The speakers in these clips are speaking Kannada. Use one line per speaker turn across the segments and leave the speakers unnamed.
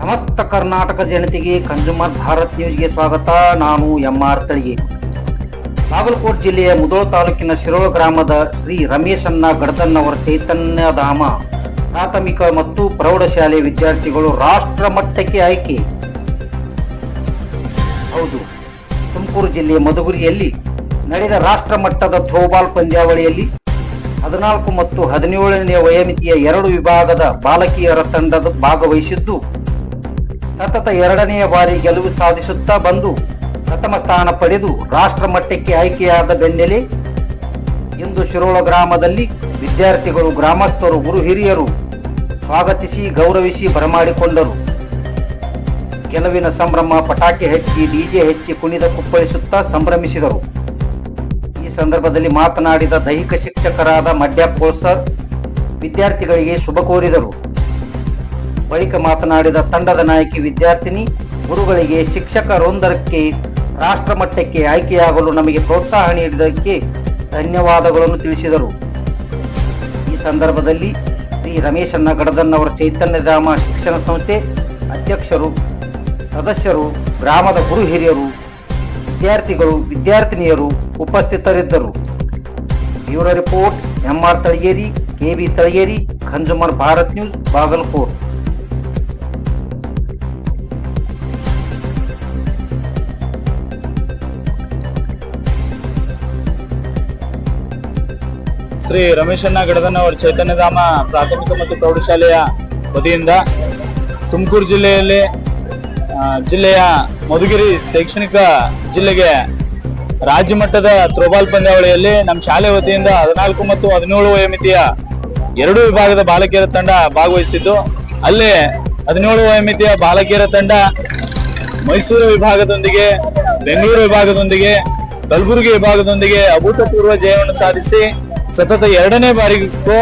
ಸಮಸ್ತ ಕರ್ನಾಟಕ ಜನತೆಗೆ ಕನ್ಸ್ಯೂಮರ್ ಭಾರತ್ ನ್ಯೂಸ್ಗೆ ಸ್ವಾಗತ. ನಾನು ಎಂಆರ್ ತಳಗೇರಿ. ಬಾಗಲಕೋಟೆ ಜಿಲ್ಲೆಯ ಮುಧೋಳ ತಾಲೂಕಿನ ಶಿರೋಳ ಗ್ರಾಮದ ಶ್ರೀ ರಮೇಶಣ್ಣ ಗಡದನ್ನವರ ಚೈತನ್ಯಧಾಮ ಪ್ರಾಥಮಿಕ ಮತ್ತು ಪ್ರೌಢಶಾಲೆ ವಿದ್ಯಾರ್ಥಿಗಳು ರಾಷ್ಟ್ರ ಮಟ್ಟಕ್ಕೆ ಆಯ್ಕೆ. ಹೌದು, ತುಮಕೂರು ಜಿಲ್ಲೆಯ ಮಧುಗಿರಿಯಲ್ಲಿ ನಡೆದ ರಾಷ್ಟ್ರ ಮಟ್ಟದ ಥ್ರೋಬಾಲ್ ಪಂದ್ಯಾವಳಿಯಲ್ಲಿ 14 ಮತ್ತು 17ನೇ ವಯೋಮಿತಿಯ 2 ವಿಭಾಗದ ಬಾಲಕಿಯರ ತಂಡದ ಭಾಗವಹಿಸಿದ್ದು ಸತತ 2ನೇ ಬಾರಿ ಗೆಲುವು ಸಾಧಿಸುತ್ತಾ ಬಂದು ಪ್ರಥಮ ಸ್ಥಾನ ಪಡೆದು ರಾಷ್ಟ್ರ ಮಟ್ಟಕ್ಕೆ ಆಯ್ಕೆಯಾದ ಬೆನ್ನಲ್ಲೇ ಇಂದು ಶಿರೋಳ ಗ್ರಾಮದಲ್ಲಿ ವಿದ್ಯಾರ್ಥಿಗಳು, ಗ್ರಾಮಸ್ಥರು, ಗುರು ಹಿರಿಯರು ಸ್ವಾಗತಿಸಿ ಗೌರವಿಸಿ ಬರಮಾಡಿಕೊಂಡರು. ಗೆಲುವಿನ ಸಂಭ್ರಮ, ಪಟಾಕಿ ಹಚ್ಚಿ ಡಿಜೆ ಹಚ್ಚಿ ಕುಣಿದ ಕುಪ್ಪಳಿಸುತ್ತಾ ಸಂಭ್ರಮಿಸಿದರು. ಈ ಸಂದರ್ಭದಲ್ಲಿ ಮಾತನಾಡಿದ ದೈಹಿಕ ಶಿಕ್ಷಕರಾದ ಮಡ್ಯಪ್ಪ ಸರ್ ವಿದ್ಯಾರ್ಥಿಗಳಿಗೆ ಶುಭ ಕೋರಿದರು. ಬಳಿಕ ಮಾತನಾಡಿದ ತಂಡದ ನಾಯಕಿ ವಿದ್ಯಾರ್ಥಿನಿ ಗುರುಗಳಿಗೆ ಶಿಕ್ಷಕರೊಂದಕ್ಕೆ ರಾಷ್ಟ್ರ ಮಟ್ಟಕ್ಕೆ ಆಯ್ಕೆಯಾಗಲು ನಮಗೆ ಪ್ರೋತ್ಸಾಹ ನೀಡಿದ್ದಕ್ಕೆ ಧನ್ಯವಾದಗಳನ್ನು ತಿಳಿಸಿದರು. ಈ ಸಂದರ್ಭದಲ್ಲಿ ಶ್ರೀ ರಮೇಶಣ್ಣ ಗಡದನ್ನವರ ಚೈತನ್ಯಧಾಮ ಶಿಕ್ಷಣ ಸಂಸ್ಥೆ ಅಧ್ಯಕ್ಷರು, ಸದಸ್ಯರು, ಗ್ರಾಮದ ಗುರು ಹಿರಿಯರು, ವಿದ್ಯಾರ್ಥಿಗಳು, ವಿದ್ಯಾರ್ಥಿನಿಯರು ಉಪಸ್ಥಿತರಿದ್ದರು. Bureau report MR Talageri, KB Talageri, consumer Bharat news, Bagalkot.
Shri Rameshanna Gadadannavar Chaitanyadhama ಪ್ರಾಥಮಿಕ ಮತ್ತು ಪ್ರೌಢಶಾಲೆಯ ವತಿಯಿಂದ ತುಮಕೂರು ಜಿಲ್ಲೆಯ ಮಧುಗಿರಿ ಶೈಕ್ಷಣಿಕ ಜಿಲ್ಲೆಗೆ ರಾಜ್ಯ ಮಟ್ಟದ ಥ್ರೋಬಾಲ್ ಪಂದ್ಯಾವಳಿಯಲ್ಲಿ ನಮ್ಮ ಶಾಲೆ ವತಿಯಿಂದ 14 ಮತ್ತು 17 ವಯೋಮಿತಿಯ 2 ವಿಭಾಗದ ಬಾಲಕಿಯರ ತಂಡ ಭಾಗವಹಿಸಿದ್ದು, ಅಲ್ಲೇ 17 ವಯೋಮಿತಿಯ ಬಾಲಕಿಯರ ತಂಡ ಮೈಸೂರು ವಿಭಾಗದೊಂದಿಗೆ, ಬೆಂಗಳೂರು ವಿಭಾಗದೊಂದಿಗೆ, ಕಲಬುರಗಿ ವಿಭಾಗದೊಂದಿಗೆ ಅಭೂತಪೂರ್ವ ಜಯವನ್ನು ಸಾಧಿಸಿ ಸತತ 2ನೇ ಬಾರಿಗೂ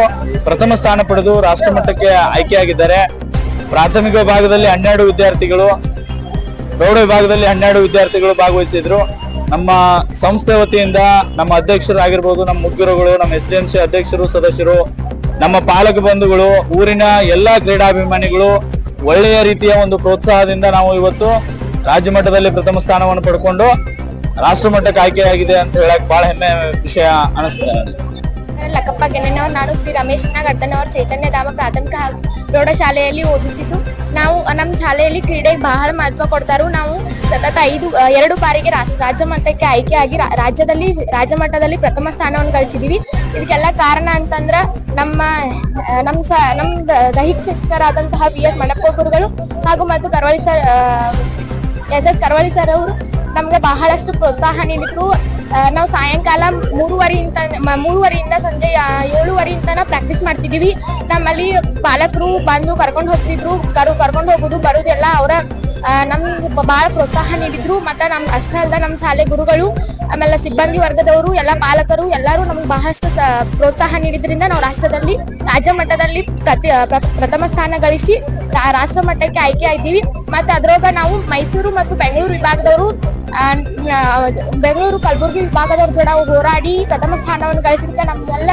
ಪ್ರಥಮ ಸ್ಥಾನ ಪಡೆದು ರಾಷ್ಟ್ರ ಮಟ್ಟಕ್ಕೆ ಆಯ್ಕೆಯಾಗಿದ್ದಾರೆ. ಪ್ರಾಥಮಿಕ ವಿಭಾಗದಲ್ಲಿ 12 ವಿದ್ಯಾರ್ಥಿಗಳು, ಪ್ರೌಢ ವಿಭಾಗದಲ್ಲಿ 12 ವಿದ್ಯಾರ್ಥಿಗಳು ಭಾಗವಹಿಸಿದ್ರು. ನಮ್ಮ ಸಂಸ್ಥೆ ವತಿಯಿಂದ ನಮ್ಮ ಅಧ್ಯಕ್ಷರಾಗಿರ್ಬೋದು, ನಮ್ಮ ಮುಖ್ಯರುಗಳು, ನಮ್ಮ SDMC ಅಧ್ಯಕ್ಷರು, ಸದಸ್ಯರು, ನಮ್ಮ ಪಾಲಕ ಬಂಧುಗಳು, ಊರಿನ ಎಲ್ಲಾ ಕ್ರೀಡಾಭಿಮಾನಿಗಳು ಒಳ್ಳೆಯ ರೀತಿಯ ಒಂದು ಪ್ರೋತ್ಸಾಹದಿಂದ ನಾವು ಇವತ್ತು ರಾಜ್ಯ ಮಟ್ಟದಲ್ಲಿ ಪ್ರಥಮ ಸ್ಥಾನವನ್ನು ಪಡ್ಕೊಂಡು ರಾಷ್ಟ್ರ ಮಟ್ಟಕ್ಕೆ ಆಯ್ಕೆಯಾಗಿದೆ ಅಂತ ಹೇಳಕ್ ಬಹಳ ಹೆಮ್ಮೆ ವಿಷಯ ಅನಿಸ್ತದೆ.
ಲಕ್ಕಪ್ಪ ಗೆನ್ನನವರು. ನಾನು ಶ್ರೀ ರಮೇಶಣ್ಣ ಗಡದನ್ನವರ ಚೈತನ್ಯಧಾಮ ಪ್ರಾಥಮಿಕ ಹಾಗೂ ಪ್ರೌಢಶಾಲೆಯಲ್ಲಿ ಓದುತ್ತಿದ್ದು, ನಾವು ನಮ್ಮ ಶಾಲೆಯಲ್ಲಿ ಕ್ರೀಡೆಗೆ ಬಹಳ ಮಹತ್ವ ಕೊಡ್ತಾರು. ನಾವು ಸತತ 2 ಬಾರಿಗೆ ರಾಜ್ಯ ಮಟ್ಟಕ್ಕೆ ಆಯ್ಕೆಯಾಗಿ ರಾಜ್ಯ ಮಟ್ಟದಲ್ಲಿ ಪ್ರಥಮ ಸ್ಥಾನವನ್ನು ಗಳಿಸಿದೀವಿ. ಇದಕ್ಕೆಲ್ಲ ಕಾರಣ ಅಂತಂದ್ರ ನಮ್ಮ ದೈಹಿಕ ಶಿಕ್ಷಕರಾದಂತಹ VS ಮಣಪ್ಪ ಗುರುಗಳು ಹಾಗೂ ಮತ್ತು SS ಕರವಳಿ ಸರ್ ಅವರು ನಮ್ಗೆ ಬಹಳಷ್ಟು ಪ್ರೋತ್ಸಾಹ ನೀಡಿದ್ರು. ನಾವು ಸಾಯಂಕಾಲ 3:30ಯಿಂದ ಸಂಜೆ 7:30 ಪ್ರಾಕ್ಟೀಸ್ ಮಾಡ್ತಿದೀವಿ. ನಮ್ಮಲ್ಲಿ ಪಾಲಕರು ಬಂದು ಕರ್ಕೊಂಡು ಹೋಗ್ತಿದ್ರು. ಕರ್ಕೊಂಡು ಹೋಗುದು ಬರುದು ಎಲ್ಲ ಅವರ ನಮ್ಗೆ ಬಹಳ ಪ್ರೋತ್ಸಾಹ ನೀಡಿದ್ರು. ಮತ್ತೆ ಅಷ್ಟೇ ಅಲ್ಲದ ನಮ್ಮ ಶಾಲೆ ಗುರುಗಳು, ಆಮೇಲೆ ಸಿಬ್ಬಂದಿ ವರ್ಗದವರು, ಎಲ್ಲ ಪಾಲಕರು ಎಲ್ಲರೂ ನಮ್ಗೆ ಬಹಳಷ್ಟು ಪ್ರೋತ್ಸಾಹ ನೀಡಿದ್ರಿಂದ ನಾವು ರಾಜ್ಯ ಮಟ್ಟದಲ್ಲಿ ಪ್ರಥಮ ಸ್ಥಾನ ಗಳಿಸಿ ರಾಷ್ಟ್ರ ಮಟ್ಟಕ್ಕೆ ಆಯ್ಕೆ ಆಗಿದ್ದೀವಿ. ಮತ್ತೆ ಅದ್ರೊಳಗ ನಾವು ಮೈಸೂರು ಮತ್ತು ಬೆಂಗಳೂರು ವಿಭಾಗದವರು, ಬೆಂಗಳೂರು ಕಲಬುರಗಿ ವಿಭಾಗದವ್ರ ಜೊತೆ ಹೋರಾಡಿ ಪ್ರಥಮ ಸ್ಥಾನವನ್ನು ಗಳಿಸಿದ ನಮ್ಗೆಲ್ಲ